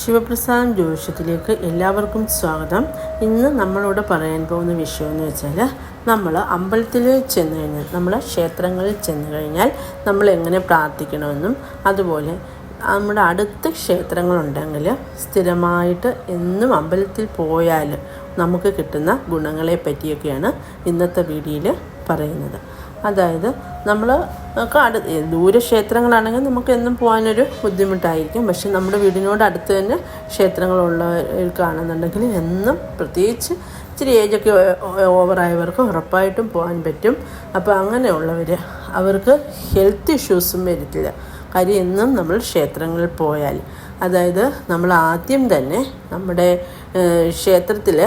ശിവപ്രസാദം ജ്യോതിഷത്തിലേക്ക് എല്ലാവർക്കും സ്വാഗതം. ഇന്ന് നമ്മളിവിടെ പറയാൻ പോകുന്ന വിഷയം എന്ന് വെച്ചാൽ, നമ്മൾ അമ്പലത്തിൽ ചെന്ന് കഴിഞ്ഞാൽ, നമ്മൾ ക്ഷേത്രങ്ങളിൽ ചെന്ന് കഴിഞ്ഞാൽ നമ്മൾ എങ്ങനെ പ്രാർത്ഥിക്കണമെന്നും, അതുപോലെ നമ്മുടെ അടുത്ത് ക്ഷേത്രങ്ങളുണ്ടെങ്കിൽ സ്ഥിരമായിട്ട് എന്നും അമ്പലത്തിൽ പോയാൽ നമുക്ക് കിട്ടുന്ന ഗുണങ്ങളെ പറ്റിയൊക്കെയാണ് ഇന്നത്തെ വീഡിയോയിൽ പറയുന്നത്. അതായത് നമ്മൾ ദൂരക്ഷേത്രങ്ങളാണെങ്കിൽ നമുക്ക് എന്നും പോകാനൊരു ബുദ്ധിമുട്ടായിരിക്കും. പക്ഷെ നമ്മുടെ വീടിനോട് അടുത്ത് തന്നെ ക്ഷേത്രങ്ങളുള്ളവർക്കാണെന്നുണ്ടെങ്കിൽ എന്നും, പ്രത്യേകിച്ച് ഇച്ചിരി ഏജൊക്കെ ഓവറായവർക്ക് ഉറപ്പായിട്ടും പോകാൻ പറ്റും. അപ്പോൾ അങ്ങനെയുള്ളവർ, അവർക്ക് ഹെൽത്ത് ഇഷ്യൂസും വരത്തില്ല. കാര്യം എന്നും നമ്മൾ ക്ഷേത്രങ്ങളിൽ പോയാൽ, അതായത് നമ്മൾ ആദ്യം തന്നെ നമ്മുടെ ക്ഷേത്രത്തിൽ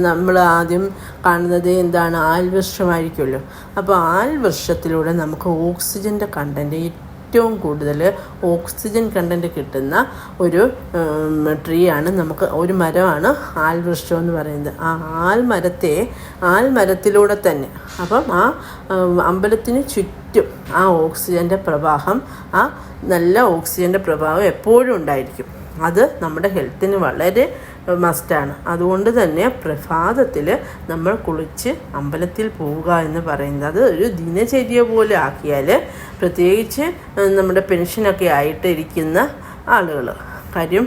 നമ്മൾ ആദ്യം കാണുന്നത് എന്താണ്? ആൽവൃക്ഷമായിരിക്കുമല്ലോ. അപ്പോൾ ആൽവൃക്ഷത്തിലൂടെ നമുക്ക് ഓക്സിജൻ്റെ കണ്ടൻറ്റ്, ഏറ്റവും കൂടുതൽ ഓക്സിജൻ കണ്ടൻറ്റ് കിട്ടുന്ന ഒരു ട്രീ ആണ്, നമുക്ക് ഒരു മരമാണ് ആൽവൃക്ഷം എന്ന് പറയുന്നത്. ആ ആൽമരത്തിലൂടെ തന്നെ, അപ്പം ആ അമ്പലത്തിന് ചുറ്റും ആ ഓക്സിജൻ്റെ പ്രവാഹം, ആ നല്ല ഓക്സിജൻ്റെ പ്രവാഹം എപ്പോഴും ഉണ്ടായിരിക്കും. അത് നമ്മുടെ ഹെൽത്തിന് വളരെ മസ്റ്റാണ്. അതുകൊണ്ട് തന്നെ പ്രഭാതത്തിൽ നമ്മൾ കുളിച്ച് അമ്പലത്തിൽ പോവുക എന്ന് പറയുന്നത്, അത് ഒരു ദിനചര്യ പോലെ ആക്കിയാൽ, പ്രത്യേകിച്ച് നമ്മുടെ പെൻഷനൊക്കെ ആയിട്ട് ഇരിക്കുന്ന ആളുകൾ, കാര്യം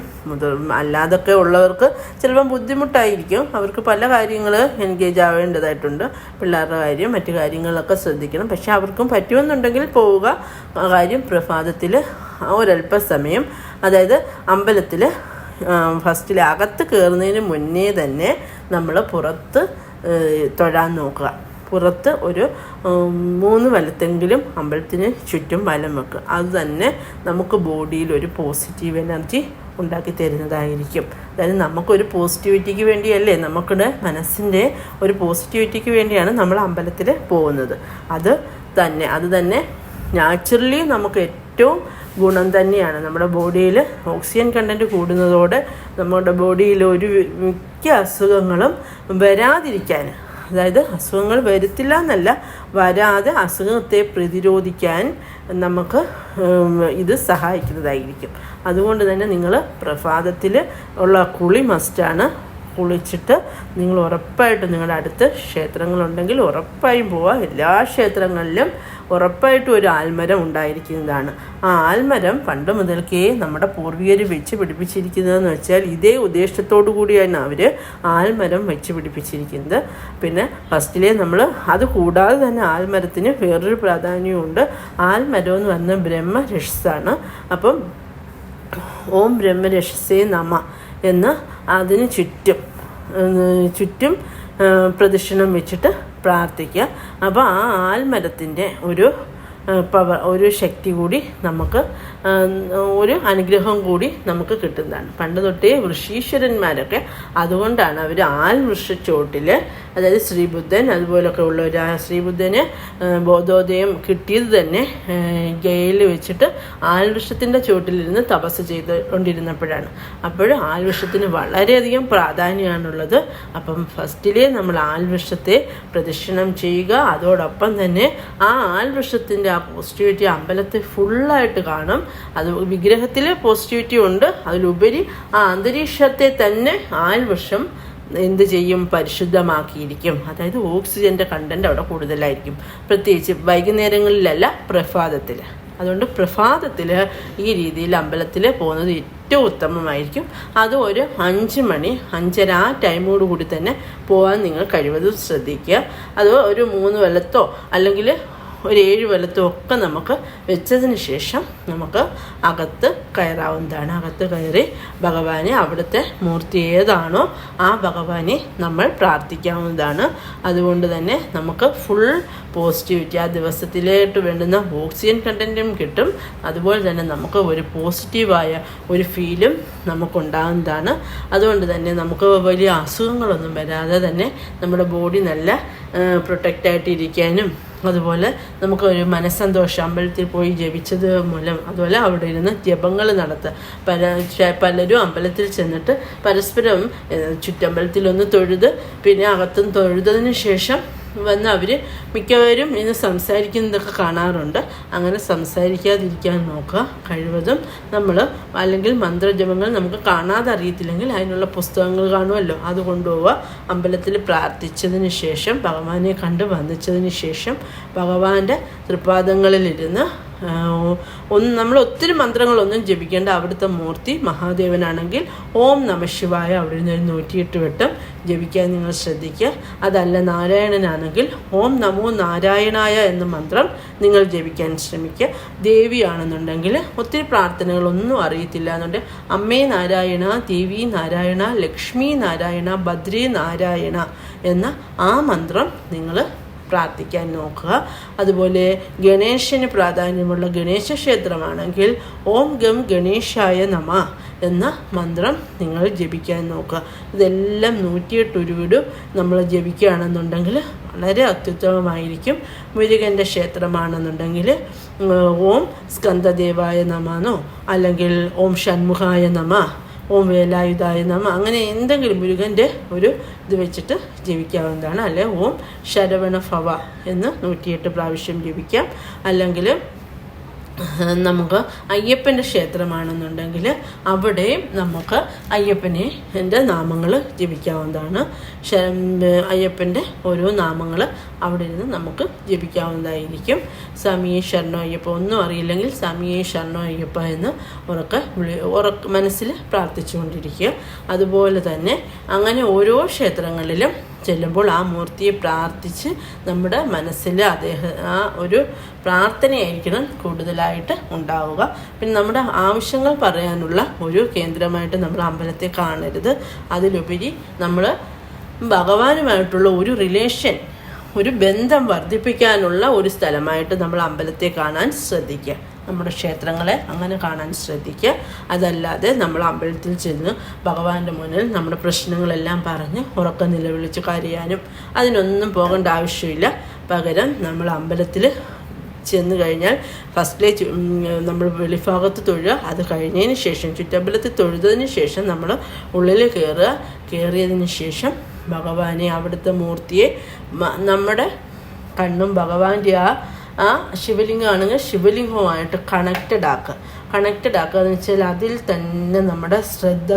അല്ലാതൊക്കെ ഉള്ളവർക്ക് ചിലപ്പം ബുദ്ധിമുട്ടായിരിക്കും. അവർക്ക് പല കാര്യങ്ങൾ എൻഗേജ് ആവേണ്ടതായിട്ടുണ്ട്, പിള്ളേരുടെ കാര്യം, മറ്റു കാര്യങ്ങളൊക്കെ ശ്രദ്ധിക്കണം. പക്ഷെ അവർക്കും പറ്റുമെന്നുണ്ടെങ്കിൽ പോവുക. കാര്യം പ്രഭാതത്തിൽ ഒരല്പസമയം, അതായത് അമ്പലത്തിൽ ഫസ്റ്റിൽ അകത്ത് കയറുന്നതിന് മുന്നേ തന്നെ നമ്മൾ പുറത്ത് തൊഴാൻ നോക്കുക. പുറത്ത് ഒരു 3 വലത്തെങ്കിലും അമ്പലത്തിന് ചുറ്റും വലം വെക്കുക. അത് തന്നെ നമുക്ക് ബോഡിയിൽ ഒരു പോസിറ്റീവ് എനർജി ഉണ്ടാക്കി തരുന്നതായിരിക്കും. അതായത് നമുക്കൊരു പോസിറ്റിവിറ്റിക്ക് വേണ്ടിയല്ലേ, നമുക്കുടെ മനസ്സിൻ്റെ ഒരു പോസിറ്റിവിറ്റിക്ക് വേണ്ടിയാണ് നമ്മൾ അമ്പലത്തിൽ പോകുന്നത്. അത് തന്നെ നാച്ചുറലി നമുക്ക് ഏറ്റവും ഗുണം തന്നെയാണ്. നമ്മുടെ ബോഡിയിൽ ഓക്സിജൻ കണ്ടൻറ്റ് കൂടുന്നതോടെ നമ്മുടെ ബോഡിയിൽ മിക്ക അസുഖങ്ങളും വരാതിരിക്കാൻ, അതായത് അസുഖങ്ങൾ വരത്തില്ല എന്നല്ല, വരാതെ അസുഖത്തെ പ്രതിരോധിക്കാൻ നമുക്ക് ഇത് സഹായിക്കുന്നതായിരിക്കും. അതുകൊണ്ട് തന്നെ നിങ്ങൾ പ്രഭാതത്തിൽ ഉള്ള കുളി മസ്റ്റാണ്. കുളിച്ചിട്ട് നിങ്ങൾ ഉറപ്പായിട്ടും, നിങ്ങളുടെ അടുത്ത് ക്ഷേത്രങ്ങളുണ്ടെങ്കിൽ ഉറപ്പായും പോവുക. എല്ലാ ക്ഷേത്രങ്ങളിലും ഉറപ്പായിട്ടും ഒരു ആൽമരം ഉണ്ടായിരിക്കുന്നതാണ്. ആ ആൽമരം പണ്ട് മുതൽക്കേ നമ്മുടെ പൂർവികർ വെച്ച് പിടിപ്പിച്ചിരിക്കുന്നതെന്ന് വെച്ചാൽ, ഇതേ ഉദ്ദേശത്തോടു കൂടിയാണ് അവർ ആൽമരം വെച്ച് പിടിപ്പിച്ചിരിക്കുന്നത്. പിന്നെ ഫസ്റ്റിലെ നമ്മൾ, അത് കൂടാതെ തന്നെ ആൽമരത്തിന് വേറൊരു പ്രാധാന്യമുണ്ട്. ആൽമരം എന്ന് പറഞ്ഞാൽ ബ്രഹ്മരക്ഷസാണ്. അപ്പം ഓം ബ്രഹ്മരക്ഷസേ നമ എന്ന് അതിന് ചുറ്റും പ്രദക്ഷിണം വെച്ചിട്ട് പ്രാർത്ഥിക്കുക. അപ്പോൾ ആ ആൽമരത്തിൻ്റെ ഒരു ശക്തി കൂടി നമുക്ക്, ഒരു അനുഗ്രഹം കൂടി നമുക്ക് കിട്ടുന്നതാണ്. പണ്ട് തൊട്ടേ ഋഷീശ്വരന്മാരൊക്കെ അതുകൊണ്ടാണ് അവർ ആൽവൃക്ഷച്ചോട്ടിൽ, അതായത് ശ്രീബുദ്ധൻ അതുപോലൊക്കെ ഉള്ളവർ, ആ ശ്രീബുദ്ധന് ബോധോദയം കിട്ടിയത് തന്നെ ഗയയിൽ വെച്ചിട്ട് ആൽവൃക്ഷത്തിൻ്റെ ചോട്ടിലിരുന്ന് തപസ് ചെയ്തുകൊണ്ടിരുന്നപ്പോഴാണ്. അപ്പോൾ ആൽവൃക്ഷത്തിന് വളരെയധികം പ്രാധാന്യമാണുള്ളത്. അപ്പം ഫസ്റ്റിലെ നമ്മൾ ആൽവൃക്ഷത്തെ പ്രദക്ഷിണം ചെയ്യുക. അതോടൊപ്പം തന്നെ ആ ആൽവൃക്ഷത്തിൻ്റെ ആ പോസിറ്റിവിറ്റി അമ്പലത്തിൽ ഫുള്ളായിട്ട് കാണും. അത് വിഗ്രഹത്തിൽ പോസിറ്റിവിറ്റി ഉണ്ട്, അതിലുപരി ആ അന്തരീക്ഷത്തെ തന്നെ ആൽവൃക്ഷം എന്ത് ചെയ്യും? പരിശുദ്ധമാക്കിയിരിക്കും. അതായത് ഓക്സിജൻ്റെ കണ്ടൻറ്റ് അവിടെ കൂടുതലായിരിക്കും, പ്രത്യേകിച്ച് വൈകുന്നേരങ്ങളിലല്ല, പ്രഭാതത്തിൽ. അതുകൊണ്ട് പ്രഭാതത്തിൽ ഈ രീതിയിൽ അമ്പലത്തിൽ പോകുന്നത് ഏറ്റവും ഉത്തമമായിരിക്കും. അത് ഒരു 5 മണി 5:30 ആ ടൈമോട് കൂടി തന്നെ പോകാൻ നിങ്ങൾ കഴിവതും ശ്രദ്ധിക്കുക. അത് ഒരു 3 വലത്തോ അല്ലെങ്കിൽ ഒരു 7 വലത്തോ ഒക്കെ നമുക്ക് വെച്ചതിന് ശേഷം നമുക്ക് അകത്ത് കയറാവുന്നതാണ്. അകത്ത് കയറി ഭഗവാനെ, അവിടുത്തെ മൂർത്തി ഏതാണോ ആ ഭഗവാനെ നമ്മൾ പ്രാർത്ഥിക്കാവുന്നതാണ്. അതുകൊണ്ട് തന്നെ നമുക്ക് ഫുൾ പോസിറ്റിവിറ്റി, ആ ദിവസത്തിലേക്ക് വേണ്ടുന്ന ഓക്സിജൻ കണ്ടൻറ്റും കിട്ടും. അതുപോലെ തന്നെ നമുക്ക് ഒരു പോസിറ്റീവായ ഒരു ഫീലും നമുക്കുണ്ടാകുന്നതാണ്. അതുകൊണ്ട് തന്നെ നമുക്ക് വലിയ അസുഖങ്ങളൊന്നും വരാതെ തന്നെ നമ്മുടെ ബോഡി നല്ല പ്രൊട്ടക്റ്റായിട്ടിരിക്കാനും, അതുപോലെ നമുക്ക് ഒരു മനസ്സന്തോഷം, അമ്പലത്തിൽ പോയി ജപിച്ചത് മൂലം, അതുപോലെ അവിടെ ഇരുന്ന് ജപങ്ങൾ നടത്തുക. പലരും അമ്പലത്തിൽ ചെന്നിട്ട് പരസ്പരം ചുറ്റമ്പലത്തിലൊന്ന് തൊഴുത്, പിന്നെ അകത്തും തൊഴുതതിന് ശേഷം വന്ന് അവർ മിക്കവരും ഇന്ന് സംസാരിക്കുന്നതൊക്കെ കാണാറുണ്ട്. അങ്ങനെ സംസാരിക്കാതിരിക്കാൻ നോക്കുക കഴിവതും. നമ്മൾ അല്ലെങ്കിൽ മന്ത്രജപങ്ങൾ നമുക്ക് കാണാതെ അറിയത്തില്ലെങ്കിൽ അതിനുള്ള പുസ്തകങ്ങൾ കാണുമല്ലോ, അത് കൊണ്ടുപോവുക. അമ്പലത്തിൽ പ്രാർത്ഥിച്ചതിന് ശേഷം, ഭഗവാനെ കണ്ട് വന്ദിച്ചതിന് ശേഷം ഭഗവാന്റെ തൃപ്പാദങ്ങളിലിരുന്ന് നമ്മൾ ഒത്തിരി മന്ത്രങ്ങളൊന്നും ജപിക്കേണ്ട. അവിടുത്തെ മൂർത്തി മഹാദേവനാണെങ്കിൽ ഓം നമഃശിവായ അവിടെ നിന്ന് 108 വട്ടം ജപിക്കാൻ നിങ്ങൾ ശ്രദ്ധിക്കുക. അതല്ല നാരായണനാണെങ്കിൽ ഓം നമോ നാരായണായ എന്ന മന്ത്രം നിങ്ങൾ ജപിക്കാൻ ശ്രമിക്കുക. ദേവിയാണെന്നുണ്ടെങ്കിൽ ഒത്തിരി പ്രാർത്ഥനകളൊന്നും അറിയത്തില്ല എന്നുണ്ടെങ്കിൽ അമ്മേ നാരായണ, ദേവി നാരായണ, ലക്ഷ്മി നാരായണ, ഭദ്രേ നാരായണ എന്ന ആ മന്ത്രം നിങ്ങൾ പ്രാർത്ഥിക്കാൻ നോക്കുക. അതുപോലെ ഗണേശന് പ്രാധാന്യമുള്ള ഗണേശ ക്ഷേത്രമാണെങ്കിൽ ഓം ഗം ഗണേശായ നമ എന്ന മന്ത്രം നിങ്ങൾ ജപിക്കാൻ നോക്കുക. ഇതെല്ലാം 108 ഉരുവിട് നമ്മൾ ജപിക്കുകയാണെന്നുണ്ടെങ്കിൽ വളരെ അത്യുത്തമമായിരിക്കും. മുരുകൻ്റെ ക്ഷേത്രമാണെന്നുണ്ടെങ്കിൽ ഓം സ്കന്ദദേവായ നമോ, അല്ലെങ്കിൽ ഓം ഷൺമുഖായ നമ, ഓം വേലായുധായ നമ, അങ്ങനെ എന്തെങ്കിലും മുരുകൻ്റെ ഒരു ഇത് വെച്ചിട്ട് ജപിക്കാവുന്നതാണ്. അല്ലെ ഓം ശരവണ ഭവ എന്ന് 108 പ്രാവശ്യം ജപിക്കാം. അല്ലെങ്കിൽ നമുക്ക് അയ്യപ്പൻ്റെ ക്ഷേത്രമാണെന്നുണ്ടെങ്കിൽ അവിടെയും നമുക്ക് എൻ്റെ നാമങ്ങൾ ജപിക്കാവുന്നതാണ്. അയ്യപ്പൻ്റെ ഓരോ നാമങ്ങൾ അവിടെ ഇരുന്ന് നമുക്ക് ജപിക്കാവുന്നതായിരിക്കും. സ്വാമിയെ ശരണോ അയ്യപ്പ, ഒന്നും അറിയില്ലെങ്കിൽ സ്വാമിയെ ശരണോ അയ്യപ്പ എന്ന് മനസ്സിൽ പ്രാർത്ഥിച്ചുകൊണ്ടിരിക്കുക. അതുപോലെ തന്നെ അങ്ങനെ ഓരോ ക്ഷേത്രങ്ങളിലും ചെല്ലുമ്പോൾ ആ മൂർത്തിയെ പ്രാർത്ഥിച്ച് നമ്മുടെ മനസ്സിൽ ആ ഒരു പ്രാർത്ഥനയായിരിക്കണം കൂടുതലായിട്ട് ഉണ്ടാവുക. പിന്നെ നമ്മുടെ ആവശ്യങ്ങൾ പറയാനുള്ള ഒരു കേന്ദ്രമായിട്ട് നമ്മൾ അമ്പലത്തെ കാണരുത്. അതിലുപരി നമ്മൾ ഭഗവാനുമായിട്ടുള്ള ഒരു റിലേഷൻ, ഒരു ബന്ധം വർദ്ധിപ്പിക്കാനുള്ള ഒരു സ്ഥലമായിട്ട് നമ്മൾ അമ്പലത്തെ കാണാൻ ശ്രദ്ധിക്കുക. നമ്മുടെ ക്ഷേത്രങ്ങളെ അങ്ങനെ കാണാൻ ശ്രദ്ധിക്കുക. അതല്ലാതെ നമ്മൾ അമ്പലത്തിൽ ചെന്ന് ഭഗവാന്റെ മുന്നിൽ നമ്മുടെ പ്രശ്നങ്ങളെല്ലാം പറഞ്ഞ് ഉറക്കം നിലവിളിച്ച് കരയാനും അതിനൊന്നും പോകേണ്ട ആവശ്യമില്ല. പകരം നമ്മൾ അമ്പലത്തിൽ ചെന്ന് കഴിഞ്ഞാൽ ഫസ്റ്റിലെ നമ്മൾ വെളിഭാഗത്ത് തൊഴുക. അത് കഴിഞ്ഞതിന് ശേഷം ചുറ്റമ്പലത്തിൽ തൊഴുതതിന് ശേഷം നമ്മൾ ഉള്ളിൽ കയറിയതിന് ശേഷം ഭഗവാനെ, അവിടുത്തെ മൂർത്തിയെ നമ്മുടെ കണ്ണും ഭഗവാന്റെ ആ ശിവലിംഗമാണെങ്കിൽ ശിവലിംഗവുമായിട്ട് കണക്റ്റഡ് ആക്കുക എന്ന് വെച്ചാൽ അതിൽ തന്നെ നമ്മുടെ ശ്രദ്ധ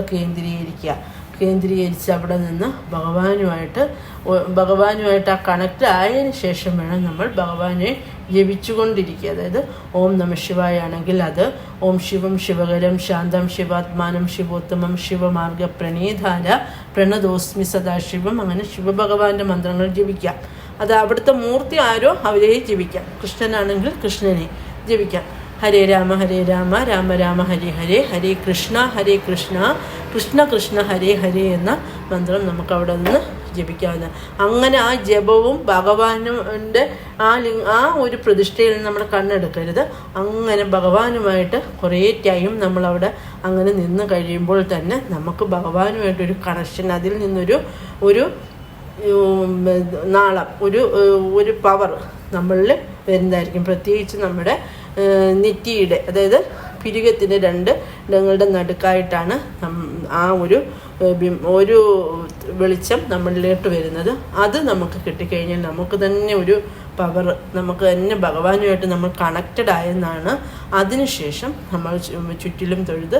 കേന്ദ്രീകരിച്ച് അവിടെ നിന്ന് ഭഗവാനുമായിട്ട് ആ കണക്റ്റ് ആയതിനു ശേഷം വേണം നമ്മൾ ഭഗവാനെ ജപിച്ചുകൊണ്ടിരിക്കുക. അതായത് ഓം നമഃശിവായ ആണെങ്കിൽ അത് ഓം ശിവം ശിവകരം ശാന്തം ശിവാത്മാനം ശിവോത്തമം ശിവമാർഗ പ്രണീധാര പ്രണതോസ്മി സദാശിവം, അങ്ങനെ ശിവഭഗവാന്റെ മന്ത്രങ്ങൾ ജപിക്കാം. അത് അവിടുത്തെ മൂർത്തി ആരോ അവരെ ജപിക്കാം. കൃഷ്ണനാണെങ്കിൽ കൃഷ്ണനെ ജപിക്കാം. ഹരേ രാമ രാമ രാമ ഹരേ ഹരേ, ഹരേ കൃഷ്ണ കൃഷ്ണ കൃഷ്ണ ഹരേ ഹരേ എന്ന മന്ത്രം നമുക്ക് അവിടെ നിന്ന് ജപിക്കാവുന്ന. അങ്ങനെ ആ ജപവും ഭഗവാനുടെ ആ ഒരു പ്രതിഷ്ഠയിൽ നമ്മൾ കണ്ണെടുക്കരുത്. അങ്ങനെ ഭഗവാനുമായിട്ട് കുറേ ടൈം നമ്മളവിടെ അങ്ങനെ നിന്ന് കഴിയുമ്പോൾ തന്നെ നമുക്ക് ഭഗവാനുമായിട്ടൊരു കണക്ഷൻ, അതിൽ നിന്നൊരു നാളം, ഒരു പവർ നമ്മളിൽ വരുന്നതായിരിക്കും. പ്രത്യേകിച്ച് നമ്മുടെ നെറ്റിയുടെ, അതായത് പിരികത്തിൻ്റെ 2 ഇടങ്ങളുടെ നടുക്കായിട്ടാണ് ആ ഒരു വെളിച്ചം നമ്മളിലോട്ട് വരുന്നത്. അത് നമുക്ക് കിട്ടിക്കഴിഞ്ഞാൽ നമുക്ക് തന്നെ ഒരു പവർ, നമുക്ക് തന്നെ ഭഗവാനുമായിട്ട് നമ്മൾ കണക്റ്റഡ് ആയെന്നാണ്. അതിനുശേഷം നമ്മൾ ചുറ്റിലും തൊഴുത്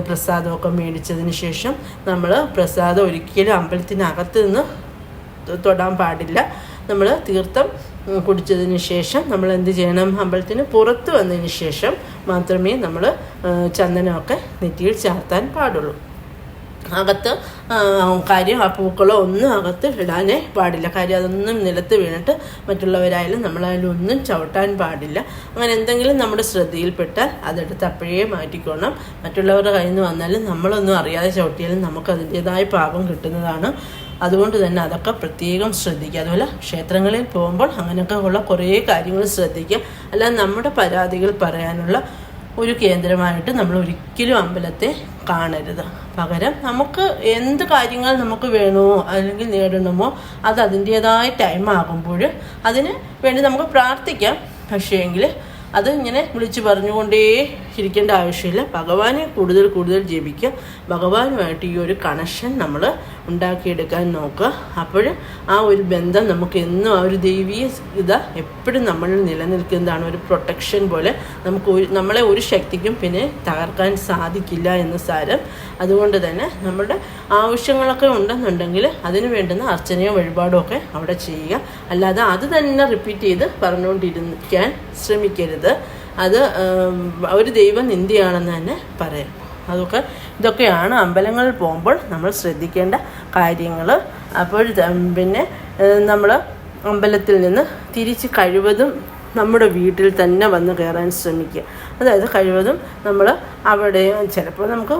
പ്രസാദമൊക്കെ മേടിച്ചതിന് ശേഷം നമ്മൾ പ്രസാദം ഒരിക്കലും അമ്പലത്തിനകത്ത് നിന്ന് തൊടാൻ പാടില്ല. നമ്മൾ തീർത്ഥം കുടിച്ചതിന് ശേഷം നമ്മൾ എന്ത് ചെയ്യണം, അമ്പലത്തിന് പുറത്ത് വന്നതിന് ശേഷം മാത്രമേ നമ്മൾ ചന്ദനമൊക്കെ നെറ്റിയിൽ ചാർത്താൻ പാടുള്ളൂ. അകത്ത് കാര്യം ആ പൂക്കളോ ഒന്നും അകത്ത് ഇടാനേ പാടില്ല. കാര്യം അതൊന്നും നിലത്ത് വീണിട്ട് മറ്റുള്ളവരായാലും നമ്മളായാലും ഒന്നും ചവിട്ടാൻ പാടില്ല. അങ്ങനെ എന്തെങ്കിലും നമ്മുടെ ശ്രദ്ധയിൽപ്പെട്ടാൽ അതെടുത്ത് അപ്പോഴേ മാറ്റിക്കോണം. മറ്റുള്ളവരുടെ കയ്യിൽ നിന്ന് വന്നാലും നമ്മളൊന്നും അറിയാതെ ചവിട്ടിയാലും നമുക്ക് അതിൻ്റേതായ പാപം കിട്ടുന്നതാണ്. അതുകൊണ്ട് തന്നെ അതൊക്കെ പ്രത്യേകം ശ്രദ്ധിക്കുക. അതുപോലെ ക്ഷേത്രങ്ങളിൽ പോകുമ്പോൾ അങ്ങനെയൊക്കെ ഉള്ള കുറേ കാര്യങ്ങൾ ശ്രദ്ധിക്കുക. അല്ലാതെ നമ്മുടെ പരാതികൾ പറയാനുള്ള ഒരു കേന്ദ്രമായിട്ട് നമ്മൾ ഒരിക്കലും അമ്പലത്തെ കാണരുത്. പകരം നമുക്ക് എന്ത് കാര്യങ്ങൾ നമുക്ക് വേണമോ അല്ലെങ്കിൽ നേടണമോ അത് അതിൻ്റേതായ ടൈം ആകുമ്പോൾ അതിന് വേണ്ടി നമുക്ക് പ്രാർത്ഥിക്കാം. പക്ഷേ എങ്കിൽ അത് ഇങ്ങനെ വിളിച്ച് പറഞ്ഞുകൊണ്ടേ ഇരിക്കേണ്ട ആവശ്യമില്ല. ഭഗവാനെ കൂടുതൽ കൂടുതൽ ജപിക്കുക. ഭഗവാനുമായിട്ട് ഈ ഒരു കണക്ഷൻ നമ്മൾ ഉണ്ടാക്കിയെടുക്കാൻ നോക്കുക. അപ്പോൾ ആ ഒരു ബന്ധം നമുക്ക് എന്നും ആ ഒരു ദൈവീയ എപ്പോഴും നമ്മളിൽ നിലനിൽക്കുന്നതാണ്. ഒരു പ്രൊട്ടക്ഷൻ പോലെ നമ്മളെ ഒരു ശക്തിക്കും പിന്നെ തകർക്കാൻ സാധിക്കില്ല എന്ന് സാരം. അതുകൊണ്ട് തന്നെ നമ്മുടെ ആവശ്യങ്ങളൊക്കെ ഉണ്ടെന്നുണ്ടെങ്കിൽ അതിന് വേണ്ടുന്ന അർച്ചനയോ വഴിപാടോ ഒക്കെ അവിടെ ചെയ്യുക. അല്ലാതെ അത് തന്നെ റിപ്പീറ്റ് ചെയ്ത് പറഞ്ഞുകൊണ്ടിരിക്കാൻ ശ്രമിക്കരുത്. അത് ഒരു ദൈവനിന്ദയാണെന്ന് തന്നെ പറയാം. ഇതൊക്കെയാണ് അമ്പലങ്ങളിൽ പോകുമ്പോൾ നമ്മൾ ശ്രദ്ധിക്കേണ്ട കാര്യങ്ങൾ. അപ്പോൾ പിന്നെ നമ്മൾ അമ്പലത്തിൽ നിന്ന് തിരിച്ച് കഴിവതും നമ്മുടെ വീട്ടിൽ തന്നെ വന്ന് കയറാൻ ശ്രമിക്കുക. അതായത് കഴിവതും നമ്മൾ അവിടെ ചിലപ്പോൾ നമുക്ക്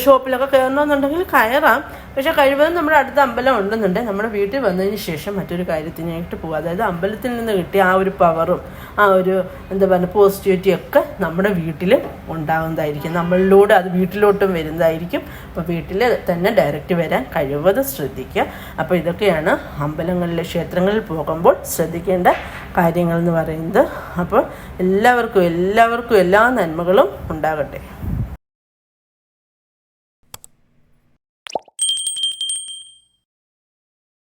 ഷോപ്പിലൊക്കെ കയറണമെന്നുണ്ടെങ്കിൽ കയറാം. പക്ഷേ കഴിവതും നമ്മുടെ അടുത്ത അമ്പലം ഉണ്ടെന്നുണ്ടെങ്കിൽ നമ്മുടെ വീട്ടിൽ വന്നതിന് ശേഷം മറ്റൊരു കാര്യത്തിനായിട്ട് പോകുക. അതായത് അമ്പലത്തിൽ നിന്ന് കിട്ടിയ ആ ഒരു പവറും ആ ഒരു പോസിറ്റിവിറ്റി ഒക്കെ നമ്മുടെ വീട്ടിൽ ഉണ്ടാകുന്നതായിരിക്കും. നമ്മളിലൂടെ അത് വീട്ടിലോട്ടും വരുന്നതായിരിക്കും. അപ്പോൾ വീട്ടിൽ തന്നെ ഡയറക്റ്റ് വരാൻ കഴിവതും ശ്രദ്ധിക്കുക. അപ്പോൾ ഇതൊക്കെയാണ് അമ്പലങ്ങളിലെ ക്ഷേത്രങ്ങളിൽ പോകുമ്പോൾ ശ്രദ്ധിക്കേണ്ട കാര്യങ്ങൾ എന്ന് പറയുന്നത്. അപ്പോൾ എല്ലാവർക്കും എല്ലാ നന്മകളും ഉണ്ടാകട്ടെ.